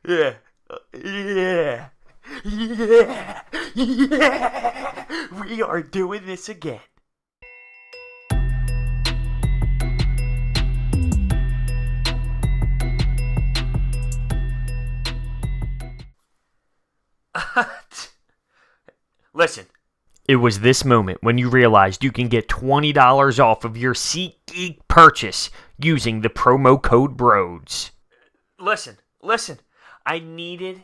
Yeah. Yeah. Yeah. Yeah. We are doing this again. Listen, it was this moment when you realized you can get $20 off of your SeatGeek purchase using the promo code BRODES. Listen. I needed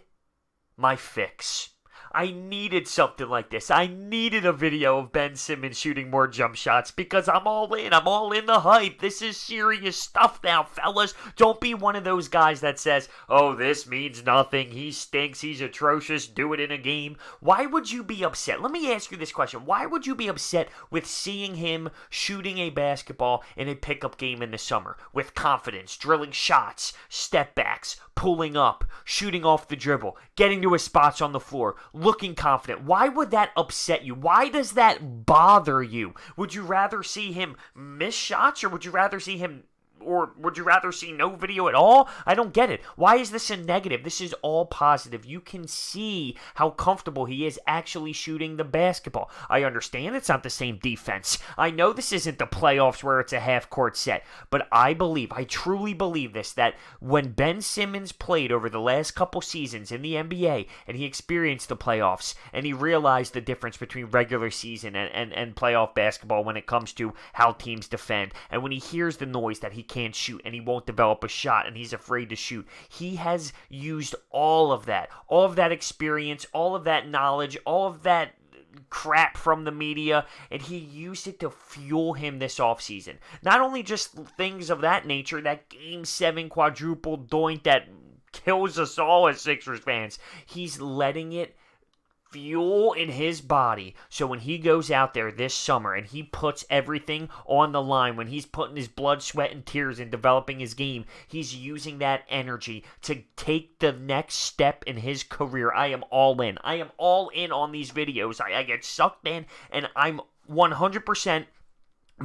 my fix. I needed something like this. I needed a video of Ben Simmons shooting more jump shots because I'm all in. I'm all in the hype. This is serious stuff now, fellas. Don't be one of those guys that says, oh, this means nothing. He stinks. He's atrocious. Do it in a game. Why would you be upset? Let me ask you this question. Why would you be upset with seeing him shooting a basketball in a pickup game in the summer with confidence, drilling shots, step backs, pulling up, shooting off the dribble, getting to his spots on the floor, looking confident? Why would that upset you? Why does that bother you? Would you rather see him miss shots, or would you rather see no video at all? I don't get it. Why is this a negative? This is all positive. You can see how comfortable he is actually shooting the basketball. I understand it's not the same defense. I know this isn't the playoffs where it's a half-court set, but I truly believe this, that when Ben Simmons played over the last couple seasons in the NBA, and he experienced the playoffs, and he realized the difference between regular season and playoff basketball when it comes to how teams defend, and when he hears the noise that he can't shoot and he won't develop a shot and he's afraid to shoot. He has used all of that experience, all of that knowledge, all of that crap from the media, and he used it to fuel him this offseason. Not only just things of that nature, that Game 7 quadruple doink that kills us all as Sixers fans. He's letting it fuel in his body, so when he goes out there this summer and he puts everything on the line, when he's putting his blood, sweat, and tears in developing his game, he's using that energy to take the next step in his career. I am all in. I am all in on these videos. I get sucked in, and I'm 100%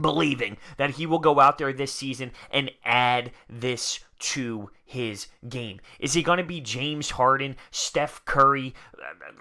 believing that he will go out there this season and add this to his game. Is he going to be James Harden, Steph Curry,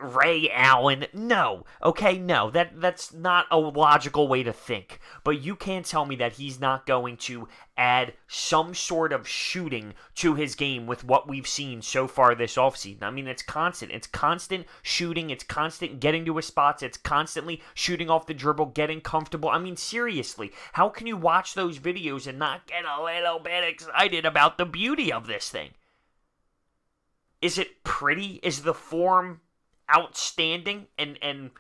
Ray Allen? No. Okay, no. That's not a logical way to think. But you can't tell me that he's not going to add some sort of shooting to his game with what we've seen so far this offseason. I mean, it's constant. It's constant shooting. It's constant getting to his spots. It's constantly shooting off the dribble, getting comfortable. I mean, seriously, how can you watch those videos and not get a little bit excited about the beauty of this thing? Is it pretty? Is the form outstanding and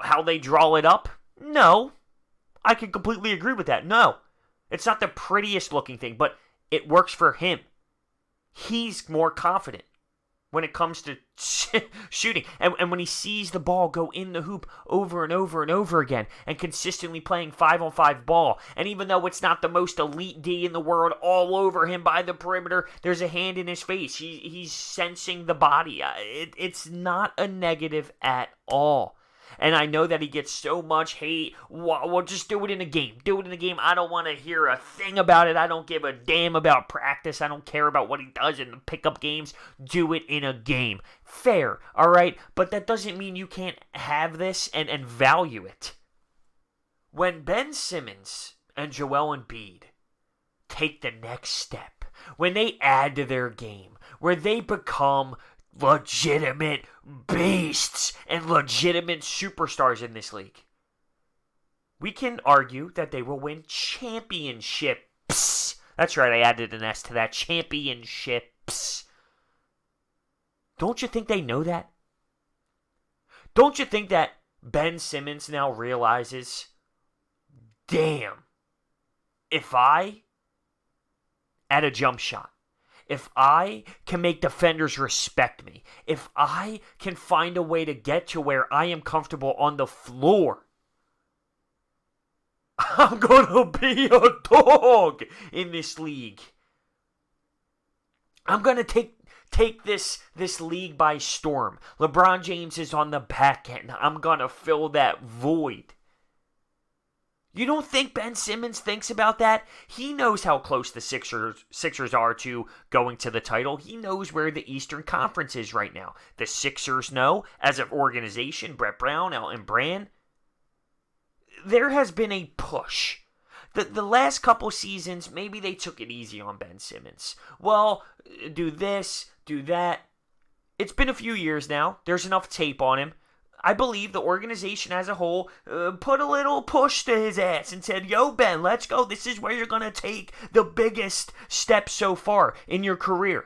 how they draw it up? No. I can completely agree with that. No. It's not the prettiest looking thing, but it works for him. He's more confident when it comes to shooting. And when he sees the ball go in the hoop over and over and over again and consistently playing 5-on-5 ball, and even though it's not the most elite D in the world all over him by the perimeter, there's a hand in his face. He's sensing the body. It's not a negative at all. And I know that he gets so much hate. Well, just do it in a game. Do it in a game. I don't want to hear a thing about it. I don't give a damn about practice. I don't care about what he does in the pickup games. Do it in a game. Fair, all right? But that doesn't mean you can't have this and value it. When Ben Simmons and Joel Embiid take the next step, when they add to their game, where they become legitimate beasts and legitimate superstars in this league, we can argue that they will win championships. That's right, I added an S to that. Championships. Don't you think they know that? Don't you think that Ben Simmons now realizes, damn, if I add a jump shot, if I can make defenders respect me, if I can find a way to get to where I am comfortable on the floor, I'm going to be a dog in this league. I'm going to take this league by storm. LeBron James is on the back end. I'm going to fill that void. You don't think Ben Simmons thinks about that? He knows how close the Sixers are to going to the title. He knows where the Eastern Conference is right now. The Sixers know, as an organization, Brett Brown, Elton Brand, there has been a push. The last couple seasons, maybe they took it easy on Ben Simmons. Well, do this, do that. It's been a few years now. There's enough tape on him. I believe the organization as a whole put a little push to his ass and said, yo, Ben, let's go. This is where you're going to take the biggest step so far in your career.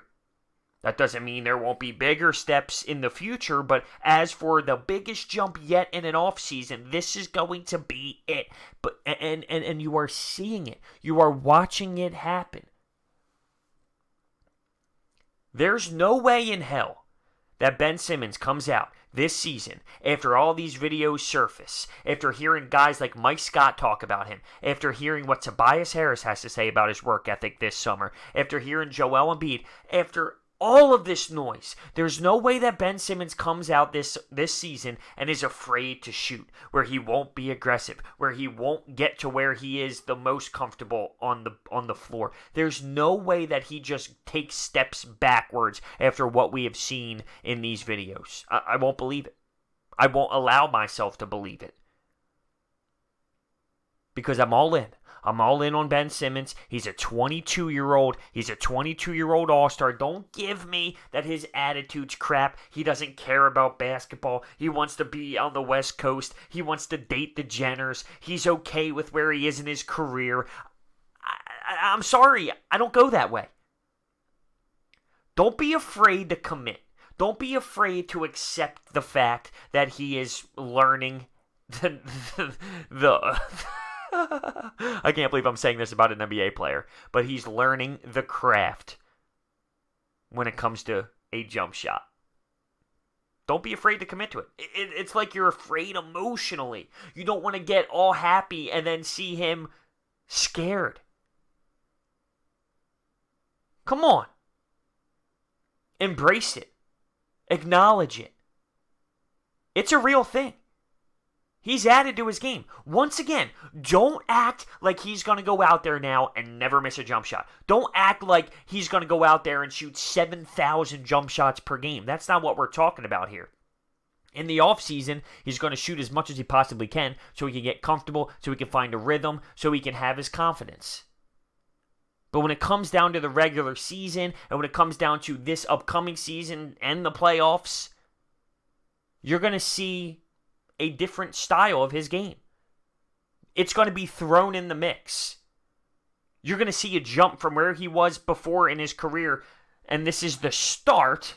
That doesn't mean there won't be bigger steps in the future, but as for the biggest jump yet in an offseason, this is going to be it. But and you are seeing it. You are watching it happen. There's no way in hell that Ben Simmons comes out this season, after all these videos surface, after hearing guys like Mike Scott talk about him, after hearing what Tobias Harris has to say about his work ethic this summer, after hearing Joel Embiid, after all of this noise, there's no way that Ben Simmons comes out this season and is afraid to shoot, where he won't be aggressive, where he won't get to where he is the most comfortable on the floor. There's no way that he just takes steps backwards after what we have seen in these videos. I won't believe it. I won't allow myself to believe it. Because I'm all in. I'm all in on Ben Simmons. He's a 22-year-old. He's a 22-year-old all-star. Don't give me that his attitude's crap. He doesn't care about basketball. He wants to be on the West Coast. He wants to date the Jenners. He's okay with where he is in his career. I'm sorry. I don't go that way. Don't be afraid to commit. Don't be afraid to accept the fact that he is learning the I can't believe I'm saying this about an NBA player, but he's learning the craft when it comes to a jump shot. Don't be afraid to commit to it. It's like you're afraid emotionally. You don't want to get all happy and then see him scared. Come on. Embrace it. Acknowledge it. It's a real thing. He's added to his game. Once again, don't act like he's going to go out there now and never miss a jump shot. Don't act like he's going to go out there and shoot 7,000 jump shots per game. That's not what we're talking about here. In the offseason, he's going to shoot as much as he possibly can so he can get comfortable, so he can find a rhythm, so he can have his confidence. But when it comes down to the regular season, and when it comes down to this upcoming season and the playoffs, you're going to see a different style of his game. It's going to be thrown in the mix. You're going to see a jump from where he was before in his career, and this is the start.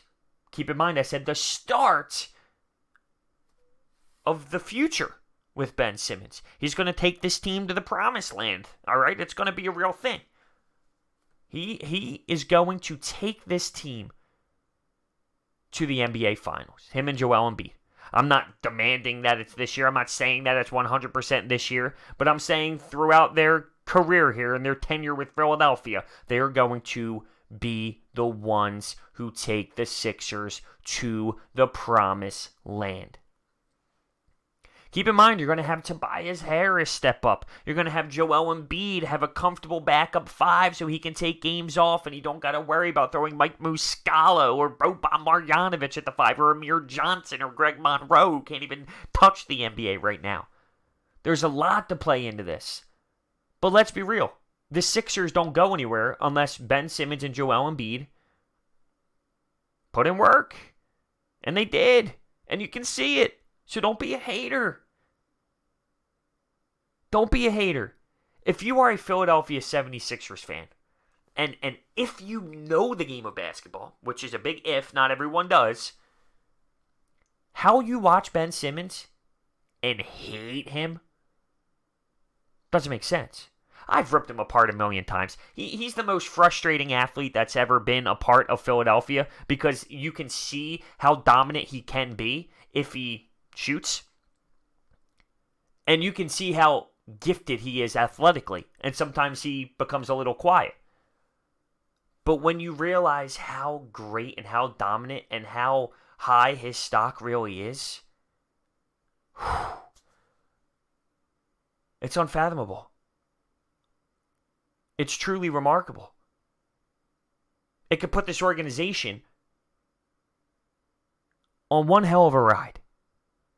Keep in mind, I said the start of the future with Ben Simmons. He's going to take this team to the promised land. All right, it's going to be a real thing. He is going to take this team to the NBA Finals. Him and Joel Embiid. I'm not demanding that it's this year. I'm not saying that it's 100% this year. But I'm saying throughout their career here and their tenure with Philadelphia, they are going to be the ones who take the Sixers to the promised land. Keep in mind, you're going to have Tobias Harris step up. You're going to have Joel Embiid have a comfortable backup five so he can take games off and you don't got to worry about throwing Mike Muscala or Boban Marjanovic at the five or Amir Johnson or Greg Monroe who can't even touch the NBA right now. There's a lot to play into this. But let's be real. The Sixers don't go anywhere unless Ben Simmons and Joel Embiid put in work. And they did. And you can see it. So don't be a hater. Don't be a hater. If you are a Philadelphia 76ers fan, and if you know the game of basketball, which is a big if, not everyone does, how you watch Ben Simmons and hate him doesn't make sense. I've ripped him apart a million times. He's the most frustrating athlete that's ever been a part of Philadelphia because you can see how dominant he can be if he shoots. And you can see how gifted he is athletically. And sometimes he becomes a little quiet. But when you realize how great and how dominant and how high his stock really is, It's unfathomable. It's truly remarkable. It could put this organization on one hell of a ride.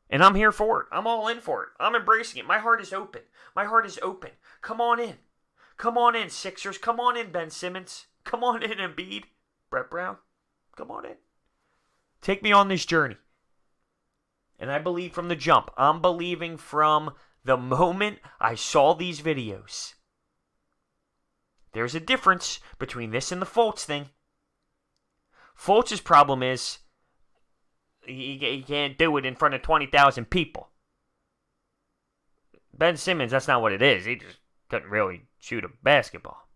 And I'm here for it. I'm all in for it. I'm embracing it. My heart is open. My heart is open. Come on in. Come on in, Sixers. Come on in, Ben Simmons. Come on in, Embiid. Brett Brown. Come on in. Take me on this journey. And I believe from the jump. I'm believing from the moment I saw these videos. There's a difference between this and the Fultz thing. Fultz's problem is he can't do it in front of 20,000 people. Ben Simmons, that's not what it is. He just couldn't really shoot a basketball.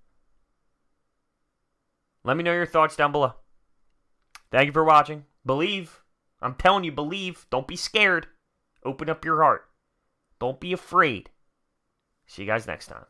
Let me know your thoughts down below. Thank you for watching. Believe. I'm telling you, believe. Don't be scared. Open up your heart. Don't be afraid. See you guys next time.